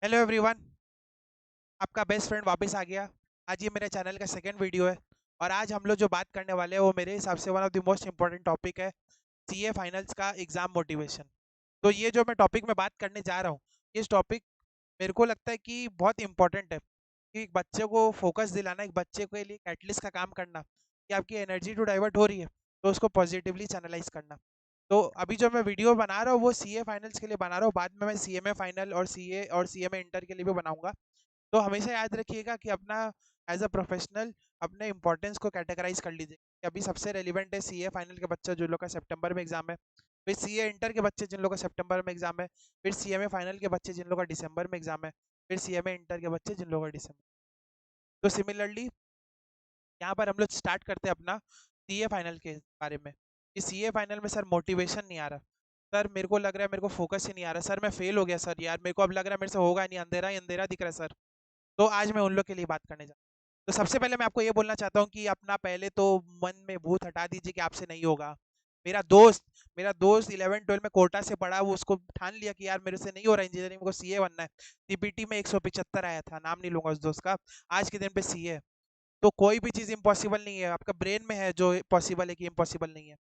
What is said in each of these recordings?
Hello everyone. आपका best friend वापस आ गया। आज ये मेरे चैनल का सेकंड वीडियो है। और आज हम लोग जो बात करने वाले हैं वो मेरे हिसाब से one of the most important topic है, सीए फाइनल्स का एग्जाम मोटिवेशन। तो ये जो मैं टॉपिक में बात करने जा रहा हूँ, इस टॉपिक मेरे को लगता है कि बहुत इंपॉर्टेंट है कि एक बच्चे को फोकस दिलाना, एक बच्चे के लिए कैटलिस्ट का काम करना कि आपकी एनर्जी टू डाइवर्ट हो रही है तो उसको पॉजिटिवली चैनलाइज करना। तो अभी जो मैं वीडियो बना रहा हूँ वो सीए फाइनल्स के लिए बना रहा हूँ, बाद में मैं सीएमए फाइनल और सीए और सीएमए इंटर के लिए भी बनाऊंगा। तो हमेशा याद रखिएगा कि अपना एज अ प्रोफेशनल अपने इंपॉर्टेंस को कैटेगराइज कर लीजिए कि अभी सबसे रेलिवेंट है सीए फाइनल के बच्चे जो लोग का सितंबर में एग्जाम है, फिर सीए इंटर के बच्चे जिन लोगों का सितंबर में एग्जाम है, फिर सीएमए फाइनल के बच्चे जिन लोगों का दिसंबर में एग्जाम है, फिर सीएमए इंटर के बच्चे जिन लोगों का दिसंबर। तो सिमिलरली यहाँ पर हम लोग स्टार्ट करते हैं अपना सीए फाइनल के बारे में कि सीए फाइनल में सर मोटिवेशन नहीं आ रहा, सर मेरे को लग रहा है मेरे को फोकस ही नहीं आ रहा, सर मैं फेल हो गया, सर यार मेरे को अब लग रहा है मेरे से होगा नहीं, अंधेरा ही अंधेरा दिख रहा है सर। तो आज मैं उन लोग के लिए बात करने जा रहा हूँ। तो सबसे पहले मैं आपको ये बोलना चाहता हूँ कि अपना पहले तो मन में भूत हटा दीजिए कि आपसे नहीं होगा। मेरा दोस्त मेरा दोस्त 11 12 में कोटा से पढ़ा, वो उसको ठान लिया कि यार मेरे से नहीं हो रहा इंजीनियरिंग, को सीए बनना है। सीपीटी में 175 आया था, नाम नहीं लूंगा उस दोस्त का। आज के दिन पे सीए। तो कोई भी चीज़ इम्पॉसिबल नहीं है, आपका ब्रेन में है जो पॉसिबल है कि इम्पॉसिबल नहीं है।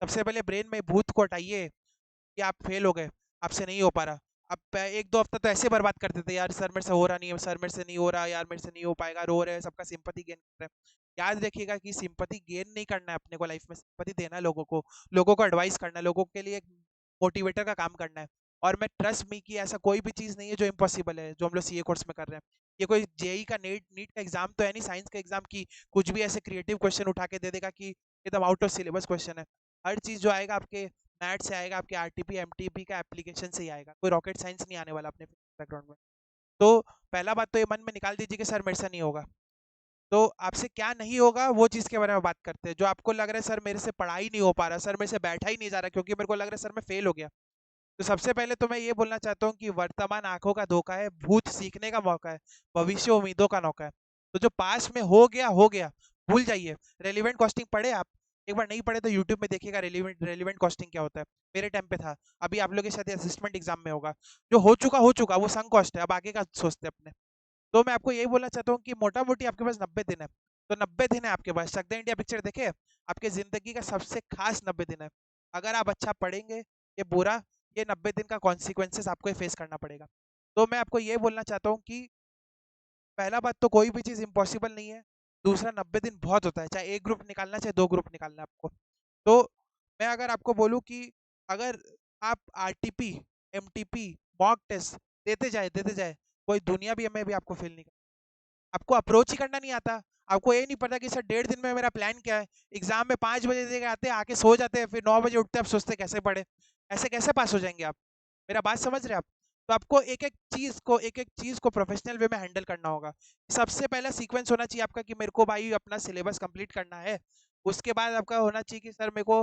सबसे पहले ब्रेन में भूत को हटाइए कि आप फेल हो गए, आपसे नहीं हो पा रहा। अब एक दो हफ्ता तो ऐसे बर्बाद करते थे, यार सर मेरे से हो रहा नहीं है, सर मेरे से नहीं हो रहा, यार मेरे से नहीं हो पाएगा, रो रहे हैं, सबका सिंपैथी गेन कर रहे हैं। याद रखिएगा कि सिंपैथी गेन नहीं करना है अपने को, लाइफ में सिंपैथी देना है लोगों को एडवाइस करना है, लोगों के लिए एक मोटिवेटर का काम करना है। और मैं ट्रस्ट मी कि ऐसा कोई भी चीज़ नहीं है जो इम्पॉसिबल है जो हम लोग सीए कोर्स में कर रहे हैं। ये कोई जेई का नीट नीट का एग्जाम तो है नहीं, साइंस का एग्जाम की कुछ भी ऐसे क्रिएटिव क्वेश्चन उठा के दे देगा कि एकदम आउट ऑफ सिलेबस क्वेश्चन है। हर चीज़ जो आएगा आपके मैथ से आएगा, आपके आरटीपी एमटीपी का एप्लीकेशन से ही आएगा, कोई रॉकेट साइंस नहीं आने वाला अपने बैकग्राउंड में। तो पहला बात तो ये मन में निकाल दीजिए कि सर मेरे से नहीं होगा। तो आपसे क्या नहीं होगा वो चीज़ के बारे में बात करते हैं। जो आपको लग रहा है सर मेरे से पढ़ा ही नहीं हो पा रहा, सर मेरे से बैठा ही नहीं जा रहा क्योंकि मेरे को लग रहा है सर मैं फेल हो गया। तो सबसे पहले तो मैं ये बोलना चाहता हूँ कि वर्तमान आंखों का धोखा है, भूत सीखने का मौका है, भविष्य उम्मीदों का नौका है। तो जो पास में हो गया, भूल जाइए। रेलिवेंट कॉस्टिंग पढ़े आप? एक बार नहीं पढ़े तो यूट्यूब में देखिएगा रेलिवेंट रेलिवेंट कॉस्टिंग क्या होता है। मेरे टाइम पे था, अभी आप लोग के साथ असिस्टेंट एग्जाम में होगा। जो हो चुका वो संग कॉस्ट है, अब आगे का सोचते हैं अपने। तो मैं आपको यही बोलना चाहता हूँ कि मोटा मोटी आपके पास 90 दिन है। तो 90 दिन है आपके पास, चक दे इंडिया पिक्चर देखे, आपके जिंदगी का सबसे खास 90 दिन है। अगर आप अच्छा पढ़ेंगे, ये बुरा, ये 90 दिन का कॉन्सिक्वेंसेस आपको फेस करना पड़ेगा। तो मैं आपको ये बोलना चाहता हूँ कि पहला बात तो कोई भी चीज़ इम्पॉसिबल नहीं है। दूसरा, 90 दिन बहुत होता है, चाहे एक ग्रुप निकालना चाहे दो ग्रुप निकालना है आपको। तो मैं अगर आपको बोलूँ कि अगर आप आरटीपी, एमटीपी, मॉक टेस्ट देते जाए, कोई दुनिया भी में भी आपको फेल नहीं। आपको अप्रोच ही करना नहीं आता। आपको ये नहीं पता कि सर 1.5 दिन में मेरा प्लान क्या है। एग्जाम में 5 बजे दे के आते हैं, आके सो जाते हैं, फिर 9 बजे उठते हैं, आप सोचते हैं कैसे पढ़े। ऐसे कैसे पास हो जाएंगे आप? मेरा बात समझ रहे हैं आप? तो आपको एक एक चीज को प्रोफेशनल वे में हैंडल करना होगा। सबसे पहला सीक्वेंस होना चाहिए आपका कि मेरे को भाई अपना सिलेबस कंप्लीट करना है। उसके बाद आपका होना चाहिए कि सर मेरे को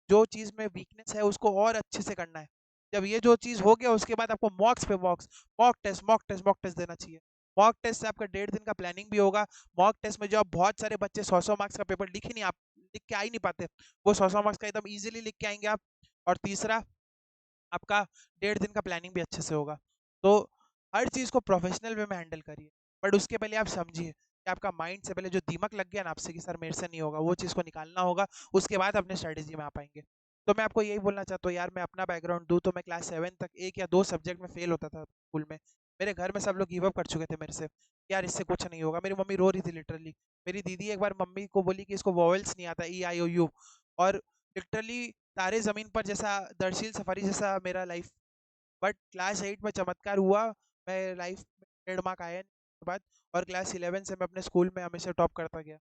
जो चीज़ में वीकनेस है उसको और अच्छे से करना है। जब ये जो चीज़ हो गया उसके बाद आपको मॉक्स पे मॉक्स, मॉक टेस्ट देना चाहिए। मॉक टेस्ट से आपका 1.5 दिन का प्लानिंग भी होगा। मॉक टेस्ट में जो आप बहुत सारे बच्चे 100 मार्क्स का पेपर लिख ही नहीं, आप लिख के आ ही नहीं पाते, वो 100 मार्क्स का एकदम ईजिली लिख के आएंगे आप। और तीसरा, आपका 1.5 दिन का प्लानिंग भी अच्छे से होगा। तो हर चीज़ को प्रोफेशनल वे में हैंडल करिए। बट उसके पहले आप समझिए कि आपका माइंड से पहले जो दिमाग लग गया ना आपसे कि सर मेरे से नहीं होगा, वो चीज़ को निकालना होगा। उसके बाद अपने स्ट्रेटेजी में आ पाएंगे। तो मैं आपको यही बोलना चाहता हूँ यार, मैं अपना बैकग्राउंड दूँ तो मैं क्लास 7 तक एक या दो सब्जेक्ट में फेल होता था स्कूल में। मेरे घर में सब लोग गिव अप कर चुके थे मेरे से, यार इससे कुछ नहीं होगा। मेरी मम्मी रो रही थी लिटरली। मेरी दीदी एक बार मम्मी को बोली कि इसको वॉवेल्स नहीं आता, ई आई ओ यू। और लिटरली तारे ज़मीन पर जैसा, दरशील सफारी जैसा मेरा लाइफ। बट क्लास 8 में चमत्कार हुआ, मैं लाइफ में 1.5 मार्क आया के बाद। और क्लास 11 से मैं अपने स्कूल में हमेशा टॉप करता गया।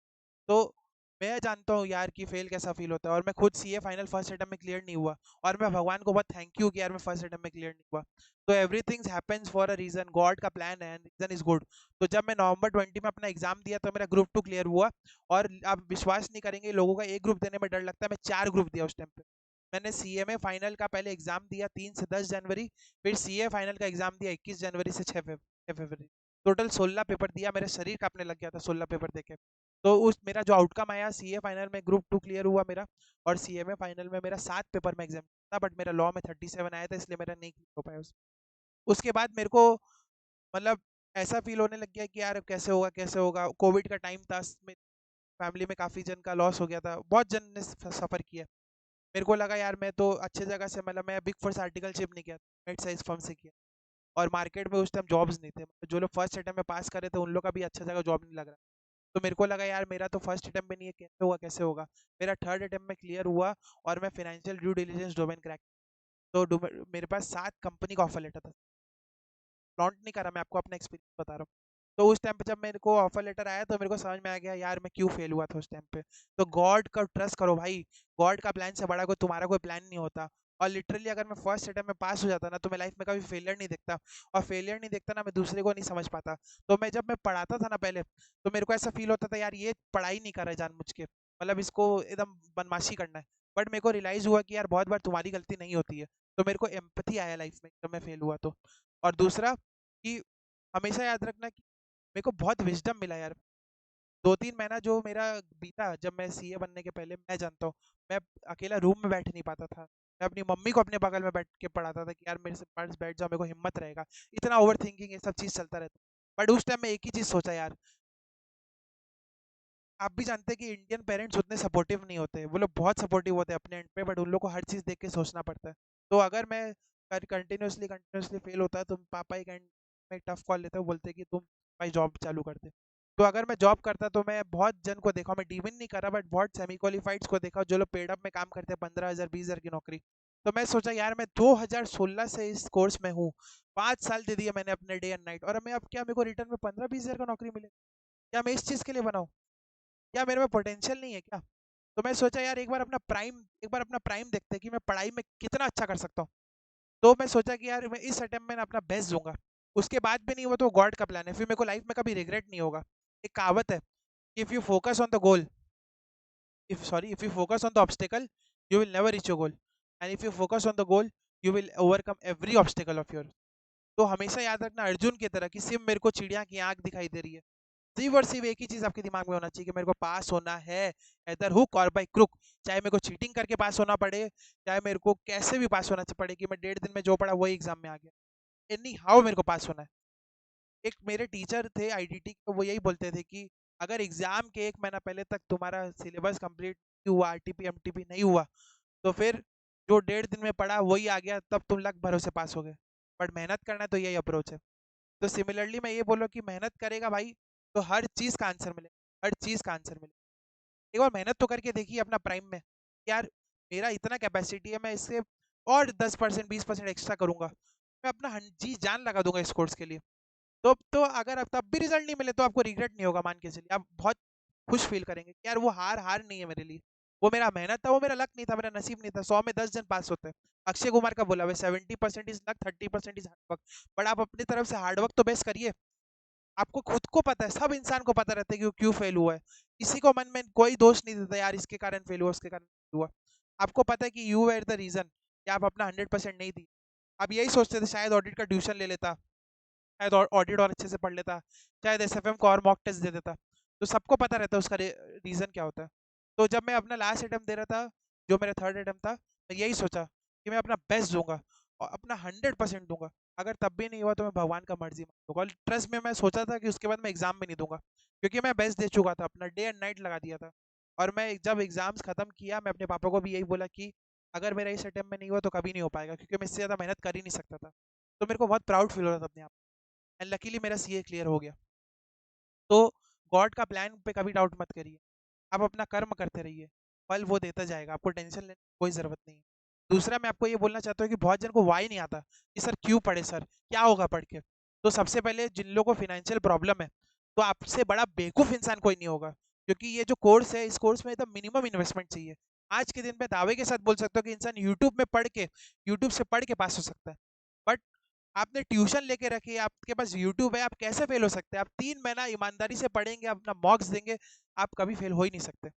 तो मैं जानता हूँ यार कि फेल कैसा फील होता है। और मैं खुद सीए फाइनल फर्स्ट अटेम्प्ट में क्लियर नहीं हुआ, और मैं भगवान को बहुत थैंक यू कि यार मैं फर्स्ट अटेम्प्ट में क्लियर नहीं हुआ। तो everything happens for a reason, God का प्लान है एंड रीजन इज गुड। तो जब मैं नवंबर 20 में अपना एग्जाम दिया तो मेरा ग्रुप 2 क्लियर हुआ। और आप विश्वास नहीं करेंगे, लोगों का एक ग्रुप देने में डर लगता है, मैं 4 ग्रुप दिया उस टाइम पे। मैंने सीएमए फाइनल का पहले एग्जाम दिया 3 से 10 जनवरी, फिर सीए फाइनल का एग्जाम दिया 21 जनवरी से 6 फरवरी। टोटल 16 पेपर दिया, मेरे शरीर कांपने लग गया था 16 पेपर देके। तो उस मेरा जो आउटकम आया, सीए फाइनल में ग्रुप 2 क्लियर हुआ मेरा। और सीएमए फाइनल में मेरा 7 पेपर में एग्जाम था, बट मेरा लॉ में 37 आया था, इसलिए मेरा नहीं क्लियर हो पाया उसके बाद मेरे को मतलब ऐसा फील होने लग गया कि यार कैसे होगा कैसे होगा। कोविड का टाइम था, फैमिली में काफ़ी जन का लॉस हो गया था, बहुत जन ने सफ़र किया। मेरे को लगा यार मैं तो अच्छे जगह से, मतलब मैं बिग फोर से आर्टिकलशिप नहीं किया, मिड साइज फर्म से किया। और मार्केट में उस टाइम जॉब्स नहीं थे, मतलब जो लोग फर्स्ट अटेम्प्ट में पास करे थे उन लोग का भी अच्छा जगह जॉब नहीं लग रहा। तो मेरे को लगा यार मेरा तो फर्स्ट अटेम्प्ट में नहीं है, कैसे होगा कैसे होगा। मेरा थर्ड अटेम्प्ट में क्लियर हुआ और मैं financial due diligence domain crack. तो मेरे पास 7 कंपनी का ऑफर लेटर था। फ्लॉन्ट नहीं करा, मैं आपको अपना एक्सपीरियंस बता रहा हूँ। तो उस टाइम पे जब मेरे को ऑफर लेटर आया तो मेरे को समझ में आ गया यार मैं क्यों फेल हुआ था उस टाइम पे। तो गॉड का ट्रस्ट करो भाई, गॉड का प्लान से बड़ा कोई तुम्हारा कोई प्लान नहीं होता। और लिटरली अगर मैं फर्स्ट अटेम्प्ट में पास हो जाता ना तो मैं लाइफ में कभी फेलियर नहीं देखता। और फेलियर नहीं देखता ना, मैं दूसरे को नहीं समझ पाता। तो मैं जब मैं पढ़ाता था ना पहले, तो मेरे को ऐसा फील होता था यार ये पढ़ाई नहीं कर रहा है जानबूझ के, मतलब इसको एकदम बदमाशी करना है। बट मेरे को रियलाइज हुआ कि यार बहुत बार तुम्हारी गलती नहीं होती है। तो मेरे को एम्पैथी आया लाइफ में जब मैं फेल हुआ तो। और दूसरा कि हमेशा याद रखना कि मेरे को बहुत विजडम मिला यार। 2-3 महीना जो मेरा बीता जब मैं सीए बनने के पहले, मैं जानता हूँ, मैं अकेला रूम में बैठ नहीं पाता था। मैं अपनी मम्मी को अपने बगल में बैठ के पढ़ाता था कि यार मेरे से पास बैठ जाओ, मेरे को हिम्मत रहेगा। इतना ओवर थिंकिंग ये सब चीज़ चलता रहता। बट उस टाइम में एक ही चीज़ सोचा यार, आप भी जानते हैं कि इंडियन पेरेंट्स उतने सपोर्टिव नहीं होते, वो लोग बहुत सपोर्टिव होते हैं अपने एंड पे, बट उन लोग को हर चीज़ देख के सोचना पड़ता है। तो अगर मैं कंटिन्यूसली कंटिन्यूसली फेल होता है तो पापा एक एंड में टफ कॉल लेते हैं, वो बोलते हैं कि तुम भाई जॉब चालू कर दे। तो अगर मैं जॉब करता तो मैं बहुत जन को देखा, मैं डीविन नहीं कर रहा बट बहुत सेमी क्वालिफाइड्स को देखा जो लोग पेड अप में काम करते हैं 15,000 20,000 की नौकरी। तो मैं सोचा यार मैं 2016 से इस कोर्स में हूँ, 5 साल दे दिए मैंने अपने डे एंड नाइट, और मैं अब क्या मेरे को रिटर्न में 15-20 हज़ार का नौकरी मिले? क्या मैं इस चीज़ के लिए बनाऊँ? क्या मेरे में पोटेंशियल नहीं है क्या? तो मैं सोचा यार एक बार अपना प्राइम देखते हैं कि मैं पढ़ाई में कितना अच्छा कर सकता हूँ। तो मैं सोचा कि यार मैं इस अटेम्प्ट में ना अपना बेस्ट दूंगा। उसके बाद भी नहीं हुआ तो गॉड का प्लान है, फिर मेरे को लाइफ में कभी रिग्रेट नहीं होगा। एक कहावत है, if you focus on the goal, if you focus on the obstacle, you will never reach your goal, and if you focus on the goal, you will overcome every obstacle of your. तो हमेशा याद रखना अर्जुन की तरह कि सिर्फ मेरे को चिड़िया की आंख दिखाई दे रही है। सिर्फ और सिर्फ एक ही चीज आपके दिमाग में होना चाहिए कि मेरे को पास होना है, इधर हुक और बाई क्रुक। चाहे मेरे को चीटिंग करके पास होना पड़े, चाहे मेरे को कैसे भी पास होना पड़े, कि मैं 1.5 दिन में जो पढ़ा वही एग्जाम में आ गया, एनी हाउ मेरे को पास होना है। एक मेरे टीचर थे आईडीटी के, वो यही बोलते थे कि अगर एग्जाम के 1 महीना पहले तक तुम्हारा सिलेबस कंप्लीट नहीं हुआ, आरटीपी एमटीपी नहीं हुआ, तो फिर जो 1.5 दिन में पढ़ा वही आ गया, तब तुम लक भरोसे पास हो गए। बट मेहनत करना है तो यही अप्रोच है। तो सिमिलरली मैं ये बोलूँ कि मेहनत करेगा भाई तो हर चीज़ का आंसर मिलेगा, हर चीज़ का आंसर मिलेगा। एक बार मेहनत तो करके देखिए अपना प्राइम में, यार मेरा इतना कैपेसिटी है, मैं इससे और 10% 20% एक्स्ट्रा करूंगा, मैं अपना जी जान लगा दूंगा इस कोर्स के लिए। तो अगर अब तब भी रिजल्ट नहीं मिले तो आपको रिग्रेट नहीं होगा, मान के चलिए आप बहुत खुश फील करेंगे कि यार वो हार हार नहीं है मेरे लिए, वो मेरा मेहनत था, वो मेरा लक नहीं था, मेरा नसीब नहीं था। 100 में 10 जन पास होते हैं। अक्षय कुमार का बोला हुआ 70% is luck, 30% is hard work. But आप अपनी तरफ से हार्डवर्क तो बेस्ट करिए। आपको खुद को पता है, सब इंसान को पता रहता है कि वो क्यों फेल हुआ है। किसी को मन में कोई दोष नहीं देता यार इसके कारण फेल हुआ, उसके कारण fail हुआ। आपको पता है कि यू वेर द रीजन, कि आप अपना 100% नहीं दी। आप यही सोचते थे शायद ऑडिट का ट्यूशन ले लेता, शायद ऑडिट और अच्छे से पढ़ लेता, शायद एसएफएम को और मॉक टेस्ट दे देता। तो सबको पता रहता है उसका रीजन क्या होता है। तो जब मैं अपना लास्ट अटेम्प्ट दे रहा था, जो मेरा थर्ड अटेम्प्ट था, मैं यही सोचा कि मैं अपना बेस्ट दूंगा और अपना 100% दूंगा। अगर तब भी नहीं हुआ तो मैं भगवान का मर्जी मानूंगा। और ट्रस्ट में मैं सोचा था कि उसके बाद मैं एग्जाम भी नहीं दूंगा, क्योंकि मैं बेस्ट दे चुका था, अपना डे एंड नाइट लगा दिया था। और मैं जब एग्जाम्स खत्म किया, मैं अपने पापा को भी यही बोला कि अगर मेरा इस अटेम्प्ट में नहीं हुआ तो कभी नहीं हो पाएगा, क्योंकि मैं इससे ज़्यादा मेहनत कर ही नहीं सकता था। तो मेरे को बहुत प्राउड फील हो रहा था अपने आप। एंड लकीली मेरा सीए क्लियर हो गया। तो गॉड का प्लान पे कभी डाउट मत करिए, आप अपना कर्म करते रहिए, फल वो देता जाएगा, आपको टेंशन लेने की कोई ज़रूरत नहीं है। दूसरा मैं आपको ये बोलना चाहता हूँ कि बहुत जन को वाई नहीं आता कि सर क्यों पढ़े, सर क्या होगा पढ़ के। तो सबसे पहले जिन लोगों को फिनेंशियल प्रॉब्लम है, तो आपसे बड़ा बेवकूफ़ इंसान कोई नहीं होगा, क्योंकि ये जो कोर्स है, इस कोर्स में एकदम मिनिमम इन्वेस्टमेंट चाहिए। आज के दिन में दावे के साथ बोल सकता हूँ कि इंसान यूट्यूब से पढ़ के पास हो सकता है। बट आपने ट्यूशन लेके रखी है, आपके पास यूट्यूब है, आप कैसे फेल हो सकते हैं? आप 3 महीना ईमानदारी से पढ़ेंगे, अपना मॉक्स देंगे, आप कभी फेल हो ही नहीं सकते।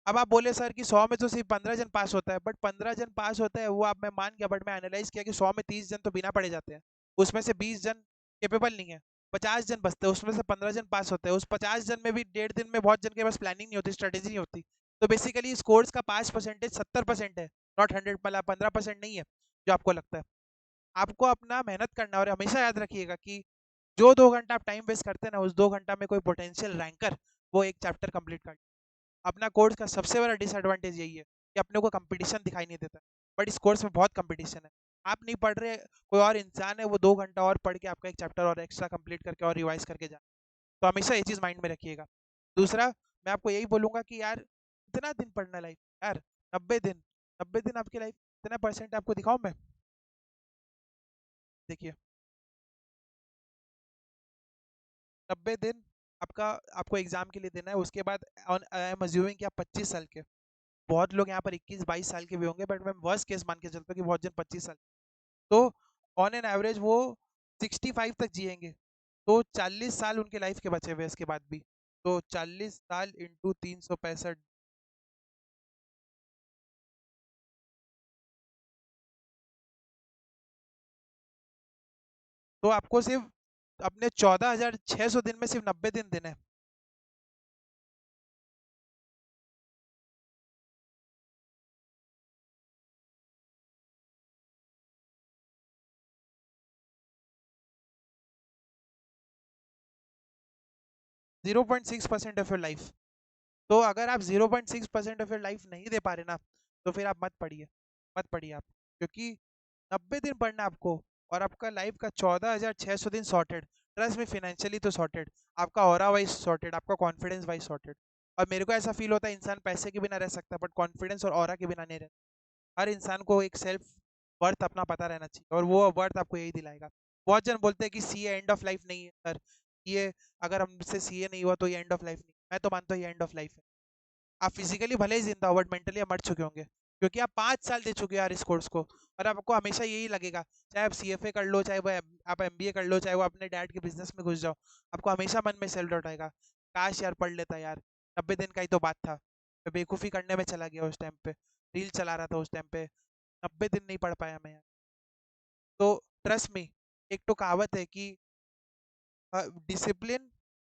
अब आप बोले सर कि 100 में तो सिर्फ 15 जन पास होता है, बट 15 जन पास होता है वो आप मैं मान गया, बट मैं एनालाइज किया कि 100 में 30 जन तो बिना पढ़े जाते हैं, उसमें से 20 जन केपेबल नहीं है, 50 जन बचते हैं, उसमें से 15 जन पास होते हैं। उस 50 जन में भी 1.5 दिन में बहुत जन के पास प्लानिंग नहीं होती, स्ट्रेटेजी नहीं होती। तो बेसिकली इस कोर्स का पास परसेंटेज 70% है, नॉट 100, मतलब 15% नहीं है जो आपको लगता है। आपको अपना मेहनत करना, और हमेशा याद रखिएगा कि जो 2 घंटा आप टाइम वेस्ट करते हैं ना, उस 2 घंटा में कोई पोटेंशियल रैंकर वो एक चैप्टर कंप्लीट कर। अपना कोर्स का सबसे बड़ा डिसएडवांटेज यही है कि अपने को कंपटीशन दिखाई नहीं देता, बट इस कोर्स में बहुत कंपटीशन है। आप नहीं पढ़ रहे, कोई और इंसान है, वो 2 घंटा और पढ़ के आपका एक चैप्टर और एक्स्ट्रा कंप्लीट करके और रिवाइज करके जाए। तो हमेशा ये चीज़ माइंड में रखिएगा। दूसरा, मैं आपको यही बोलूंगा कि यार कितना दिन पढ़ना लाइफ यार, 90 दिन। 90 दिन आपकी लाइफ कितना परसेंट आपको दिखाऊं मैं? देखिए, 90 दिन आपका, आपको एग्जाम के लिए देना है। उसके बाद आई एम अज्यूमिंग कि आप 25 साल के, बहुत लोग यहाँ पर 21-22 साल के भी होंगे, बट मैं वर्स्ट केस मान के चलता हूँ कि बहुत जन 25 साल, तो ऑन एन एवरेज वो 65 तक जिएंगे। तो 40 साल उनके लाइफ के बचे हुए हैं इसके बाद भी। तो 40 साल इंटू 365, तो आपको सिर्फ अपने 14,600 दिन में सिर्फ 90 दिन देने हैं। 0.6% ऑफ योर लाइफ। तो अगर आप 0.6% ऑफ योर लाइफ नहीं दे पा रहे ना, तो फिर आप मत पढ़िए, मत पढ़िए आप। क्योंकि 90 दिन पढ़ना है आपको, और आपका लाइफ का 14,600 दिन सॉर्टेड। ट्रस्ट में, फाइनेंशियली तो सॉर्टेड, आपका ऑरा वाइज सॉर्टेड, आपका कॉन्फिडेंस वाइज सॉर्टेड। और मेरे को ऐसा फील होता है इंसान पैसे के बिना रह सकता है, बट कॉन्फिडेंस और ऑरा के बिना नहीं रह। हर इंसान को एक सेल्फ वर्थ अपना पता रहना चाहिए, और वो वर्थ आपको यही दिलाएगा। बहुत जन बोलते हैं कि सीए एंड ऑफ लाइफ नहीं है सर, ये अगर हमसे सीए नहीं हुआ तो ये एंड ऑफ लाइफ नहीं। मैं तो मानता हूँ ये एंड ऑफ लाइफ है। आप फिजिकली भले ही जिंदा हो, बट मेंटली आप मर चुके होंगे, क्योंकि आप 5 साल दे चुके हो यार इस कोर्स को। और आपको हमेशा यही लगेगा, चाहे आप सीएफए कर लो, चाहे वो आप एमबीए कर लो, चाहे वो अपने डैड के बिजनेस में घुस जाओ, आपको हमेशा मन में सेल्फ डाउट आएगा, काश यार पढ़ लेता यार, 90 दिन का ही तो बात था, मैं बेवकूफ़ी करने में चला गया उस टाइम पे, रील चला रहा था उस टाइम पे, 90 दिन नहीं पढ़ पाया मैं यार। तो ट्रस्ट मी, एक तो कहावत है कि डिसिप्लिन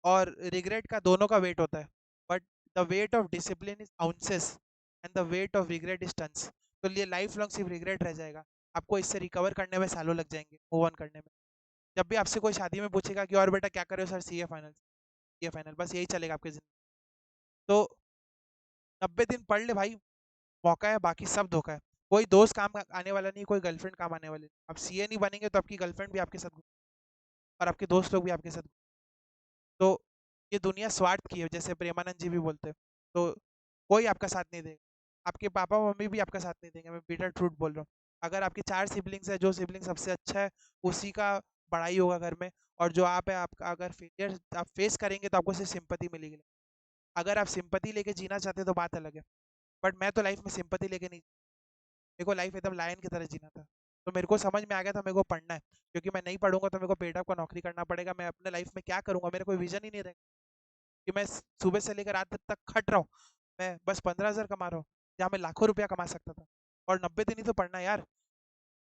और रिग्रेट का दोनों का वेट होता है, but the weight of discipline is ounces and the weight of regret is tons. तो ये लाइफ लॉन्ग सिर्फ रिग्रेट रह जाएगा, आपको इससे रिकवर करने में सालों लग जाएंगे, मूव ऑन करने में। जब भी आपसे कोई शादी में पूछेगा कि और बेटा क्या करे हो, sir CA final, CA final, बस यही चलेगा आपकी जिंदगी। तो 90 दिन पढ़ ले भाई, मौका है, बाकी सब धोखा है। कोई दोस्त काम आने वाला नहीं, कोई गर्लफ्रेंड काम आने वाली नहीं। आप सीए नहीं बनेंगे तो आपकी गर्लफ्रेंड भी आपके साथ, और आपके दोस्त लोग भी आपके साथ। तो ये दुनिया स्वार्थ की है, जैसे प्रेमानंद जी भी बोलते हैं। तो कोई आपका साथ नहीं देगा, आपके पापा मम्मी भी आपका साथ नहीं देंगे, मैं बिटर ट्रूथ बोल रहा हूँ। अगर आपके 4 सिबलिंग्स है, जो सिबलिंग सबसे अच्छा है उसी का पढ़ाई होगा घर में, और जो आप है आपका अगर फेलियर आप फेस करेंगे तो आपको सिर्फ सिंपति मिलेगी। अगर आप सिंपति लेके जीना चाहते हैं तो बात अलग है, बट मैं तो लाइफ में सिंपति लेके नहीं, मेरे को लाइफ एकदम लायन की तरह जीना था। तो मेरे को समझ में आ गया था मेरे को पढ़ना है, क्योंकि मैं नहीं पढ़ूंगा तो मेरे को पेड अप का नौकरी करना पड़ेगा, मैं अपने लाइफ में क्या करूंगा, मेरा कोई विजन ही नहीं रहेगा। कि मैं सुबह से लेकर रात तक खट रहा हूँ, मैं बस 15,000 कमा रहा हूँ, जहाँ मैं लाखों रुपया कमा सकता था। और 90 दिन ही तो पढ़ना है यार।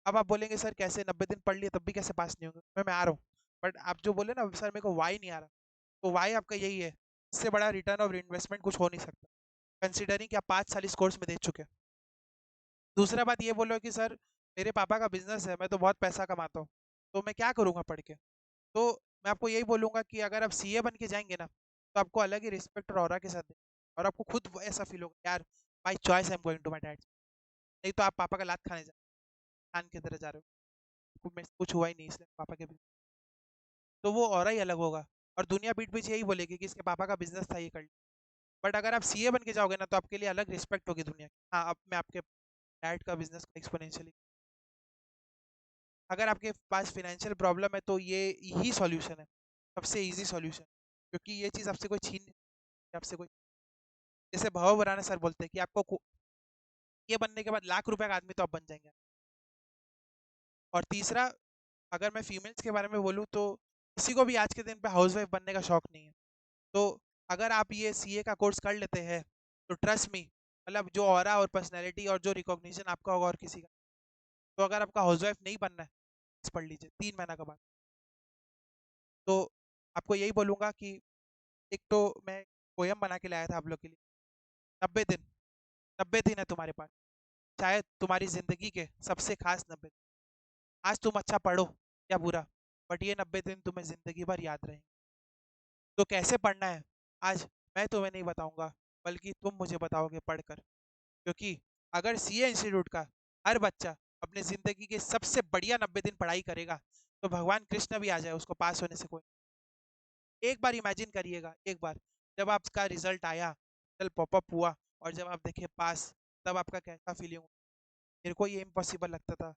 अब आप बोलेंगे सर कैसे 90 दिन पढ़ लिए तब भी कैसे पास नहीं होंगे, मैं आ रहा हूँ। बट आप जो बोले ना सर मेरे को वाई नहीं आ रहा, तो वाई आपका यही है, इससे बड़ा रिटर्न ऑफ इन्वेस्टमेंट कुछ हो नहीं सकता, कंसिडरिंग कि आप 5 साल इस कोर्स में दे चुके हैं। दूसरा बात ये बोलो कि सर मेरे पापा का बिजनेस है, मैं तो बहुत पैसा कमाता हूँ, तो मैं क्या करूँगा पढ़ के? तो मैं आपको यही बोलूँगा कि अगर आप सीए बन के जाएंगे ना, तो आपको अलग ही रिस्पेक्ट और ऑरा के साथ देंगे, और आपको खुद ऐसा फील होगा यार, by choice I am going to my dad. नहीं तो आप पापा का लात खाने जा, खान की तरह जा रहे हो, मेरे से कुछ हुआ ही नहीं इसलिए पापा के business। तो वो ऑरा ही अलग होगा, और दुनिया पीठ पीछे यही बोलेगी कि इसके पापा का बिजनेस था ये कर लिया। बट अगर आप सीए बन के जाओगे ना, तो आपके लिए अलग रिस्पेक्ट होगी दुनिया की। हाँ, अब मैं आपके डैड का बिजनेस एक्सपोनेंशियली, अगर आपके पास फाइनेंशियल प्रॉब्लम है तो ये यही सॉल्यूशन है, सबसे इजी सॉल्यूशन, क्योंकि ये चीज़ आपसे कोई छीन नहीं सकती, आपसे कोई, जैसे भव बुराना सर बोलते हैं कि आपको ये बनने के बाद लाख रुपए का आदमी तो आप बन जाएंगे। और तीसरा, अगर मैं फीमेल्स के बारे में बोलूँ तो किसी को भी आज के दिन पे हाउसवाइफ बनने का शौक नहीं है। तो अगर आप ये सीए का कोर्स कर लेते हैं, तो ट्रस्ट मी, मतलब जो ऑरा और पर्सनैलिटी और जो रिकॉग्निशन आपका होगा और किसी का, तो अगर आपका हाउसवाइफ नहीं बनना है, पढ़ लीजिए 3 महीना का बाद। तो आपको यही बोलूँगा कि एक तो मैं पोयम बना के लाया था आप लोग के लिए, 90 दिन, 90 दिन है तुम्हारे पास, शायद तुम्हारी जिंदगी के सबसे खास 90 दिन। आज तुम अच्छा पढ़ो या बुरा, बट ये 90 दिन तुम्हें जिंदगी भर याद रहेंगे। तो कैसे पढ़ना है आज मैं तुम्हें नहीं बताऊंगा, बल्कि तुम मुझे बताओगे पढ़कर। क्योंकि अगर सीए इंस्टीट्यूट का हर बच्चा अपने जिंदगी के सबसे बढ़िया 90 दिन पढ़ाई करेगा, तो भगवान कृष्ण भी आ जाए उसको पास होने से कोई। एक बार इमेजिन करिएगा, एक बार जब आपका रिजल्ट आया, रिजल्ट पॉपअप हुआ, और जब आप देखे पास, तब आपका कैसा फीलिंग हुआ। मेरे को ये इम्पॉसिबल लगता था,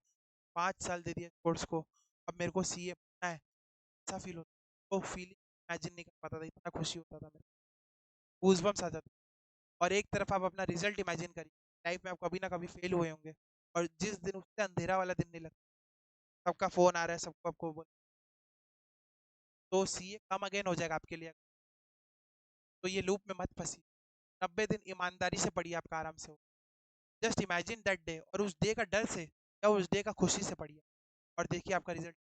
5 साल दे दिए कोर्स को, अब मेरे को सीए बनना है, ऐसा फील होता। वो फीलिंग इमेजिन नहीं कर पाता था, इतना खुशी होता था मेरे, गूज़बम्स आ जाते। और एक तरफ आप अपना रिजल्ट इमेजिन करिए, लाइफ में आप कभी ना कभी फेल हुए होंगे, और जिस दिन उससे अंधेरा वाला दिन नहीं लगता, सबका फोन आ रहा है, सबको आपको बोल, तो सीए कम अगेन हो जाएगा आपके लिए। तो ये लूप में मत फंसी। 90 दिन ईमानदारी से पढ़िए, आपका आराम से हो। जस्ट इमेजिन दैट डे, और उस डे का डर से या उस डे का खुशी से पढ़िए, और देखिए आपका result.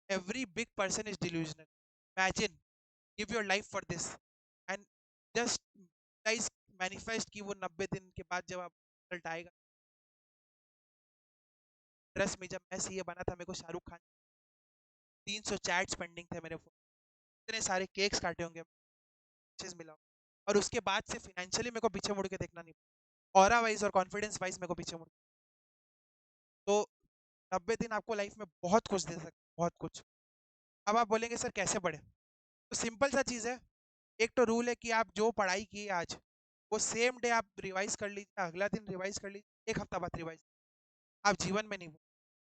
Every big person is delusional. Imagine, give your life for this, and just guys manifest कि वो 90 दिन के बाद जब आप रिजल्ट आएगा। ट्रस्ट में, जब मैं सीए बना था, मेरे को शाहरुख खान 300 चैट्स पेंडिंग थे मेरे फोन, इतने सारे केक्स काटे होंगे, चीज मिला होगा। और उसके बाद से फाइनेंशियली मेरे को पीछे मुड़ के देखना नहीं, ऑरा वाइज और कॉन्फिडेंस वाइज मेरे को पीछे मुड़। तो 90 दिन आपको लाइफ में बहुत कुछ दे सकते, बहुत कुछ। अब आप बोलेंगे सर कैसे पढ़े, तो सिंपल सा चीज़ है। एक तो रूल है कि आप जो पढ़ाई की आज, वो सेम डे आप रिवाइज कर लीजिए, अगला दिन रिवाइज कर लीजिए, एक हफ्ता बाद रिवाइज। आप जीवन में नहीं,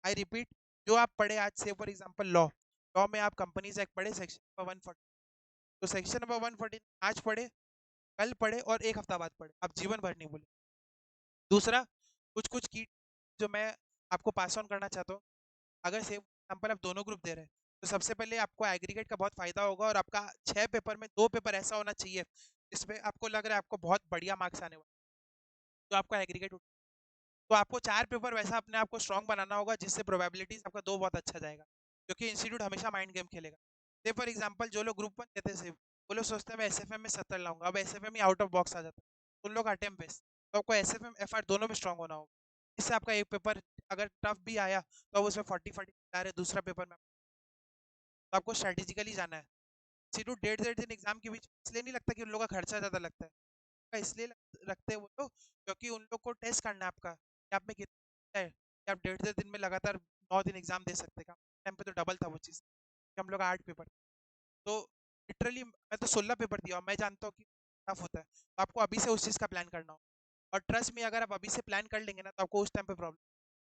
आई रिपीट, जो आप पढ़े आज, से फॉर एग्जाम्पल लॉ, लॉ में आप कंपनीज एक्ट पढ़े सेक्शन नंबर 140, तो सेक्शन नंबर 140 आज पढ़े, कल पढ़े और एक हफ्ता बाद पढ़े, आप जीवन भर नहीं बोले। दूसरा, कुछ कुछ की जो मैं आपको पास ऑन करना चाहता हूँ। अगर से एग्जाम्पल आप दोनों ग्रुप दे रहे हैं, तो सबसे पहले आपको एग्रीगेट का बहुत फायदा होगा, और आपका 6 पेपर में 2 पेपर ऐसा होना चाहिए जिसमें आपको लग रहा है आपको बहुत बढ़िया मार्क्स आने वाले, तो आपका एग्रीगेट। तो आपको 4 पेपर वैसा अपने आप को स्ट्रॉन्ग बनाना होगा जिससे प्रोबेबिलिटीज आपका 2 बहुत अच्छा जाएगा, क्योंकि इंस्टीट्यूट हमेशा माइंड गेम खेलेगा। से फॉर एग्जाम्पल जो लोग ग्रुप 1 देते हैं, वो लोग सोचते हैं मैं एसएफएम में 70 लाऊंगा, अब एसएफएम ही आउट ऑफ बॉक्स आ जाता है, उन लोग अटेम्प्ट बेस। तो आपको एसएफएम एफआर दोनों में स्ट्रॉन्ग होना होगा, इससे आपका एक पेपर अगर टफ भी आया, तो अब उसमें 40 40 आ रहे, दूसरा पेपर में। तो आपको स्ट्रेटेजिकली जाना है। इंस्टीट्यूट 1.5 1.5 दिन एग्जाम के बीच इसलिए नहीं लगता कि उन लोगों का खर्चा ज़्यादा लगता है, इसलिए रखते हैं वो लोग, क्योंकि उन लोग को टेस्ट करना है आपका कि आप में कितना है, कि आप 1.5 1.5 दिन में लगातार 9 दिन एग्जाम दे सकते हैं। टाइम पे तो डबल था वो चीज़, कि हम लोग 8 पेपर, तो लिटरली मैं तो 16 पेपर दिया, और मैं जानता हूँ कि टफ होता है। तो आपको अभी से उस चीज़ का प्लान करना हो, और ट्रस्ट में अगर आप अभी से प्लान कर लेंगे ना, तो आपको उस टाइम पे प्रॉब्लम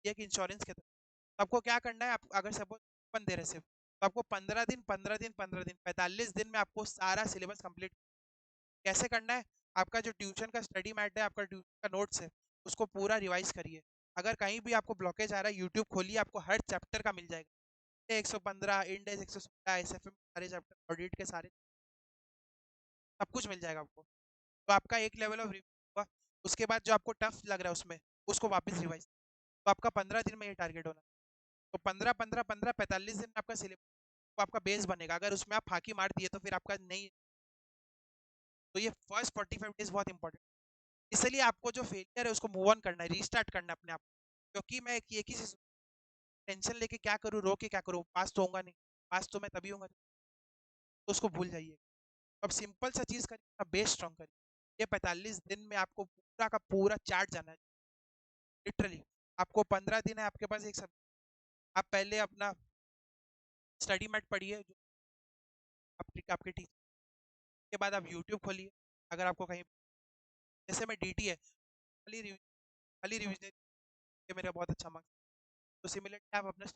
ये है कि इंश्योरेंस के तरह। तो आपको क्या करना है, आप अगर सपोज अपन दे रहे सिर्फ, तो आपको 15 दिन 15 दिन 15 दिन 45 दिन में आपको सारा सिलेबस कंप्लीट। कैसे करना है, आपका जो ट्यूशन का स्टडी मैट है, आपका ट्यूशन का नोट्स है, उसको पूरा रिवाइज करिए। अगर कहीं भी आपको ब्लॉकेज आ रहा है, यूट्यूब खोलिए, आपको हर चैप्टर का मिल जाएगा। 115, इंडेक्स 116, एसएफएम सारे चैप्टर, ऑडिट के सारे, सब कुछ मिल जाएगा आपको। तो आपका एक लेवल ऑफ रिव्यू हुआ। उसके बाद जो आपको टफ लग रहा है उसमें, उसको वापस रिवाइज। तो आपका 15 दिन में ये टारगेट होना। तो 15 15 15 45 दिन में आपका सिलेबस, तो आपका बेस बनेगा। अगर उसमें आप फाकी मार दिए तो फिर आपका नहीं। तो ये फर्स्ट 45 डेज बहुत इंपॉर्टेंट, इसलिए आपको जो फेलियर है उसको मूव ऑन करना है, रीस्टार्ट करना है अपने आप। क्योंकि मैं एक ही चीज टेंशन लेके क्या करूँ, रो के क्या करूँ, पास तो होगा नहीं, पास तो मैं तभी होगा, तो उसको भूल जाइए। अब सिंपल सा चीज करिए, बेस स्ट्रॉन्ग करिए। ये 45 दिन में आपको पूरा का पूरा चार्ट जाना है, लिटरली। आपको 15 दिन है आपके पास एक सब, आप पहले अपना स्टडी मैट पढ़िए जो आपके टीचर, के बाद आप यूट्यूब खोलिए। अगर आपको कहीं, जैसे मैं डीटी है, खाली रिविजन के मेरा बहुत अच्छा मार्क्स, तो सिमिलरली आप अपने,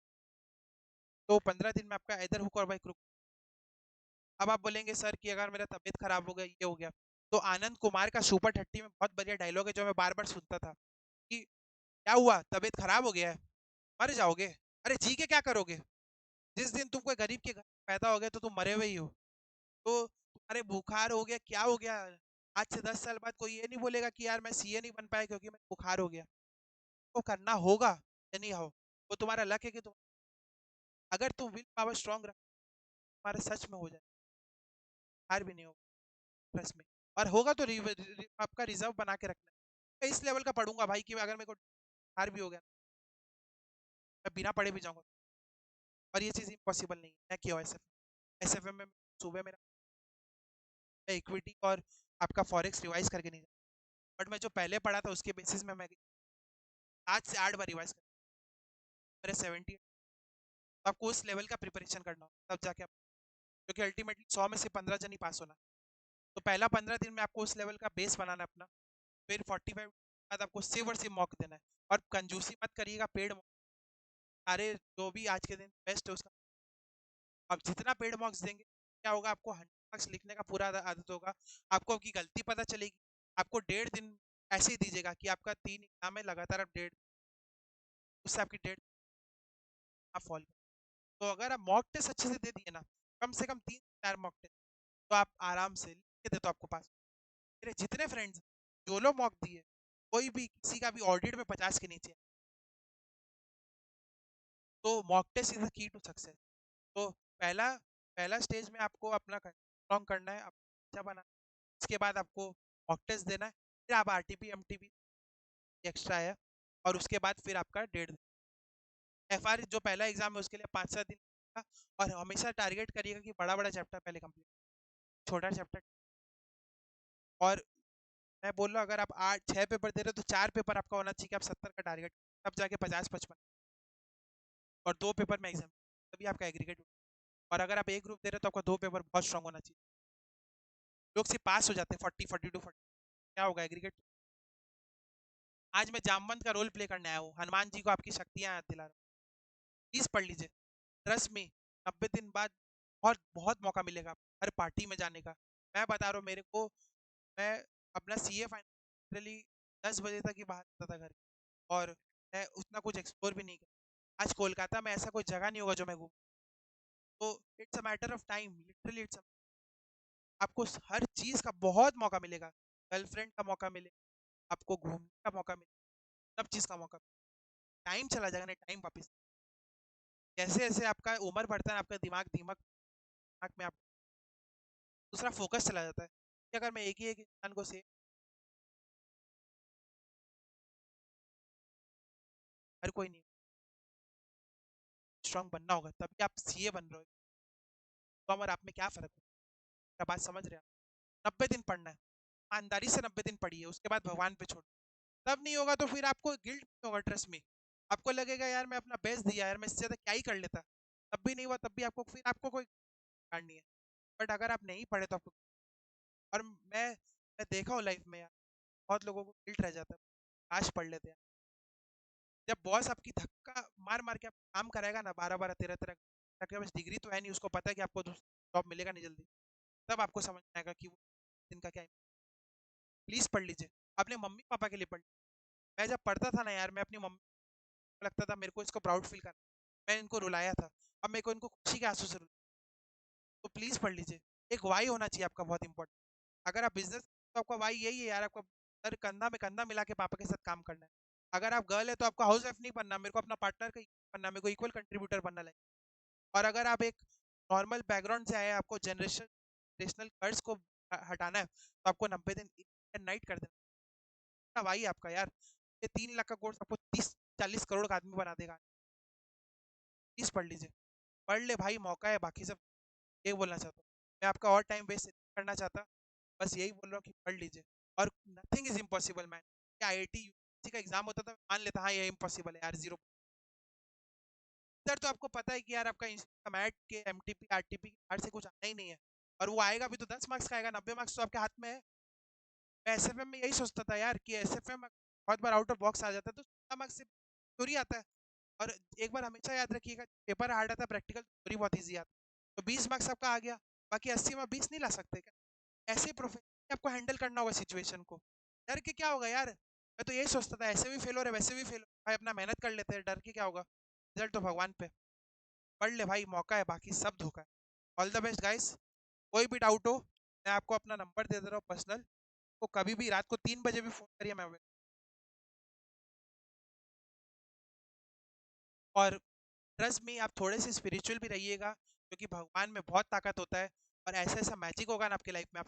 तो 15 दिन में आपका इधर हुक और बाइक रुक। अब आप बोलेंगे सर कि अगर मेरा तबीयत खराब हो गया, ये हो गया, तो आनंद कुमार का सुपर 30 में बहुत बढ़िया डायलॉग है जो मैं बार बार सुनता था, कि क्या हुआ, तबीयत खराब हो गया है, मर जाओगे, अरे जी के क्या करोगे, जिस दिन तुम कोई गरीब के घर पैदा हो गए तो तुम मरे हुए ही हो। तो तुम्हारे बुखार हो गया, क्या हो गया, आज से 10 साल बाद कोई ये नहीं बोलेगा कि यार मैं सीए नहीं बन पाया क्योंकि मैं बुखार हो गया। तो करना होगा या नहीं हो, वो तुम्हारा लक है कि तुम, अगर तुम विल पावर स्ट्रांग रख, तुम्हारा सच में हो जाए, हार भी नहीं होगा ट्रस्ट में। और होगा तो आपका रिजर्व बना के रखना है। मैं इस लेवल का पढ़ूंगा भाई कि अगर मेरे को हार भी हो गया, मैं बिना पढ़े भी जाऊंगा। और ये चीज़ इम्पॉसिबल नहीं है। मैं किया हूँ एसएफएम में सुबह मेरा इक्विटी और आपका फॉरेक्स रिवाइज करके नहीं, बट मैं जो पहले पढ़ा था उसके बेसिस में मैं 7 से 8 बार रिवाइज कर मेरे 70। तो आपको उस लेवल का प्रिपरेशन करना हो तब जाके क्योंकि अल्टीमेटली 100 में से 15 जन ही पास होना। तो पहला 15 दिन में आपको उस लेवल का बेस बनाना अपना, फिर 45 बाद आपको सिर्फ और सिर्फ मॉक देना है। और कंजूसी मत करिएगा, पेड सारे जो भी आज के दिन बेस्ट है उसका, अब जितना पेड मॉक्स देंगे क्या होगा, आपको 100 मार्क्स लिखने का पूरा आदत होगा। आपको आपकी गलती पता चलेगी। आपको 1.5 दिन ऐसे ही दीजिएगा कि आपका 3 एग्जाम है लगातार, आप 1.5 उससे आपकी 1.5 आप फॉल। तो अगर आप मॉक टेस्ट अच्छे से दे दिए ना, कम से कम 3 4 मॉक टेस्ट, तो आप आराम से लिख के दे तो आपको पास। मेरे जितने फ्रेंड्स जो लोग मॉक दिए, कोई भी किसी का भी ऑडिट में 50 के नीचे, तो mock test is the key to success. तो पहला पहला स्टेज में आपको अपना स्ट्रॉन्ग करना है, अच्छा बना। उसके बाद आपको मॉक टेस्ट देना है, फिर आप आरटीपी एमटीपी एक्स्ट्रा है, और उसके बाद फिर आपका 1.5 दिन एफआर जो पहला एग्जाम है उसके लिए 5 7 दिन का। और हमेशा टारगेट करिएगा कि बड़ा बड़ा चैप्टर पहले कंप्लीट, छोटा चैप्टर। और मैं बोल रहा हूँ अगर आप 8 6 पेपर दे रहे हो तो 4 पेपर आपका होना चाहिए कि आप 70 का टारगेट, तब जाके 50 55, और 2 पेपर में एग्जाम, तभी आपका एग्रीगेट। और अगर आप एक ग्रुप दे रहे हो तो आपका 2 पेपर बहुत स्ट्रांग होना चाहिए। लोग सिर्फ पास हो जाते हैं 40 42 40, क्या होगा एग्रीगेट। आज मैं जामवंत का रोल प्ले करने आया हूँ, हनुमान जी को आपकी शक्तियाँ याद दिला रहा हूँ। प्लीज पढ़ लीजिए, ट्रस्ट में 90 दिन बाद बहुत बहुत मौका मिलेगा हर पार्टी में जाने का। मैं बता रहा हूँ, मेरे को मैं अपना सीए फाइनली 10 बजे तक ही बाहर आता था घर, और मैं उतना कुछ एक्सप्लोर भी नहीं किया। आज कोलकाता में ऐसा कोई जगह नहीं होगा जो मैं घूम। तो it's a matter of time, literally it's, आपको हर चीज़ का बहुत मौका मिलेगा। गर्लफ्रेंड का मौका मिलेगा, आपको घूमने का मौका मिलेगा, सब चीज़ का मौका। टाइम चला जाएगा ना, टाइम वापस। जैसे जैसे आपका उम्र बढ़ता है आपका दिमाग दिमाग दिमाग में आप दूसरा फोकस चला जाता है कि अगर मैं एक ही एक इंसान को से हर कोई नहीं, स्ट्रांग बनना होगा तभी आप सीए बन रहे हो। तो और आप में क्या फर्क है, क्या बात समझ रहे हैं आप? 90 दिन पढ़ना है, ईमानदारी से 90 दिन पढ़िए, उसके बाद भगवान पे छोड़। तब नहीं होगा तो फिर आपको गिल्ट होगा, ट्रस्ट में। आपको लगेगा यार मैं अपना बेस्ट दिया यार, मैं इससे ज़्यादा क्या ही कर लेता। तब भी नहीं हुआ, तब भी आपको फिर आपको कोई कारण नहीं है। बट अगर आप नहीं पढ़े तो आपको, और मैं देखा हूँ लाइफ में यार, बहुत लोगों को गिल्ट रह जाता है, काश पढ़ लेते हैं। जब बॉस आपकी धक्का मार मार के आप काम कराएगा ना 12 12 13 13, आपके पास डिग्री तो है नहीं, उसको पता है कि आपको जॉब मिलेगा नहीं जल्दी, तब आपको समझ में आएगा कि वो दिन का क्या है। प्लीज़ पढ़ लीजिए, अपने मम्मी पापा के लिए पढ़। मैं जब पढ़ता था ना यार, मैं अपनी मम्मी को लगता था मेरे को इसको प्राउड फील करना, मैं इनको रुलाया था, अब मेरे को इनको खुशी के आंसू से रुला। तो प्लीज़ पढ़ लीजिए। एक वाई होना चाहिए आपका, बहुत इंपॉर्टेंट। अगर आप बिजनेस तो आपका वाई यही है यार, आपका सर कंधा में कंधा मिला के पापा के साथ काम करना है। अगर आप गर्ल है तो आपको हाउस वाइफ नहीं बनना, मेरे को अपना पार्टनर का बनना, मेरे को इक्वल कंट्रीब्यूटर बनना है। और अगर आप एक नॉर्मल बैकग्राउंड से आए हैं, आपको जनरेशनल कर्ज को हटाना है, तो आपको 90 दिन नाइट कर देना। इतना भाई आपका यार, ये 3 लाख का कोर्स आपको 30 40 करोड़ का आदमी बना देगा। प्लीज पढ़ लीजिए, पढ़ ले भाई, मौका है। बाकी सब यही बोलना चाहता हूँ, मैं आपका और टाइम वेस्ट करना चाहता, बस यही बोल रहा हूँ कि पढ़ लीजिए। और नथिंग इज इम्पॉसिबल मैन। क्या आईआईटी यूपीएससी का एग्जाम होता था, मान लेता हाँ ये इम्पॉसिबल है यार, जीरो। इधर तो आपको पता है कि यार आपका मैट के एमटीपी आरटीपी हार से कुछ आना ही नहीं है, और वो आएगा भी तो 10 मार्क्स का आएगा, 90 मार्क्स तो आपके हाथ में है। मैं एसएफएम में यही सोचता था यार कि एसएफएम बहुत बार आउट ऑफ बॉक्स आ जाता है, तो 16 मार्क्स से थोड़ी आता है। और एक बार हमेशा याद रखिएगा, पेपर हार्ड आता है, प्रैक्टिकल थोड़ी बहुत ईजी आता है। तो 20 मार्क्स आपका आ गया, बाकी 80 में 20 नहीं ला सकते क्या? ऐसे प्रोफेशन आपको हैंडल करना होगा सिचुएशन को। डर के क्या होगा यार, मैं तो यही सोचता था ऐसे भी फेल हो रहे वैसे भी फेल हो, भाई अपना मेहनत कर लेते हैं, डर के क्या होगा, रिजल्ट तो भगवान पे। पढ़ ले भाई, मौका है, बाकी सब धोखा है। All the best guys. कोई भी डाउट हो, मैं आपको अपना नंबर दे दे रहा हूँ पर्सनल, तो कभी भी रात को 3 बजे भी फ़ोन करिए, मैं और ट्रस्ट में आप थोड़े से स्पिरिचुअल भी रहिएगा, क्योंकि भगवान में बहुत ताकत होता है। और ऐसा ऐसा मैजिक होगा ना आपकी लाइफ में, आप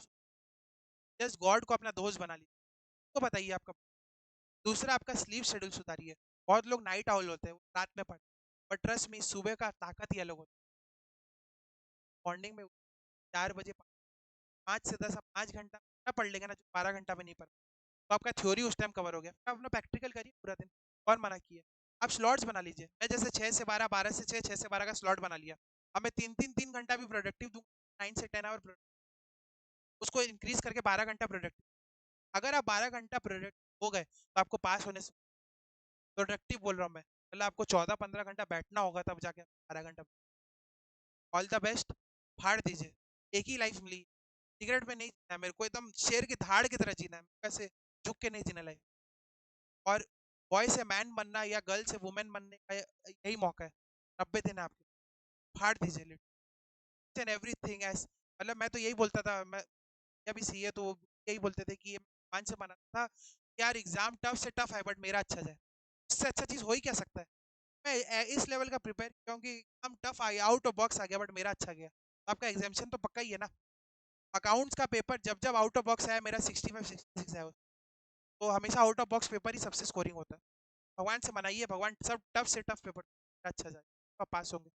जस्ट गॉड को अपना दोस्त बना लीजिए। तो बताइए आपका। दूसरा, आपका स्लीप शेड्यूल सुधारिए। बहुत लोग नाइट आउल होते हैं, वो रात में पढ़ते, और ट्रस्ट मी सुबह का ताकत ही अलग होता है। मॉर्निंग में 4 बजे 5 से 10 आप 5 घंटा ना पढ़ लेंगे ना, जो 12 घंटा में नहीं पढ़, तो आपका थ्योरी उस टाइम कवर हो गया। फिर आप अपना प्रैक्टिकल करिए पूरा दिन। कौन मना किया? आप स्लॉट्स बना लीजिए। मैं जैसे 6 से 12, 12 से 6, 6 से 12 का स्लॉट बना लिया। अब मैं 3 घंटा भी प्रोडक्टिव दूँ, 9 से 10 आवर, उसको इंक्रीज करके 12 घंटा प्रोडक्टिव। अगर आप 12 घंटा प्रोडक्टिव हो गए तो आपको पास होने से, प्रोडक्टिव बोल रहा हूँ मैं, मतलब आपको 14-15 घंटा बैठना होगा तब जाके 12 घंटा। ऑल द बेस्ट, फाड़ दीजिए। एक ही लाइफ मिली, सिगरेट में नहीं जीना है मेरे को, एकदम शेर की धाड़ की तरह जीना है, कैसे झुक के नहीं जीना लाइफ। और बॉय से मैन बनना या गर्ल से वुमेन बनने का यही मौका है। 90 दिन है आपके, फाड़ दीजिए लिट एंड एवरीथिंग एस। मतलब मैं तो यही बोलता था, मैं अभी सीए तो यही बोलते थे कि ये मन से बना था कि यार एग्जाम टफ से टफ है बट मेरा अच्छा जाए। इससे अच्छा चीज़ हो ही क्या सकता है। मैं इस लेवल का प्रिपेयर क्योंकि एकदम टफ आ गया, आउट ऑफ बॉक्स आ गया, बट मेरा अच्छा गया, तो आपका एग्जामेशन तो पक्का ही है ना। अकाउंट्स का पेपर जब जब आउट ऑफ बॉक्स आया, मेरा 65-66 है, तो हमेशा आउट ऑफ बॉक्स पेपर ही सबसे स्कोरिंग होता है। भगवान से मनाइए, भगवान सब टफ से टफ पेपर अच्छा जाए, आप पास होंगे।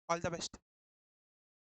All the best.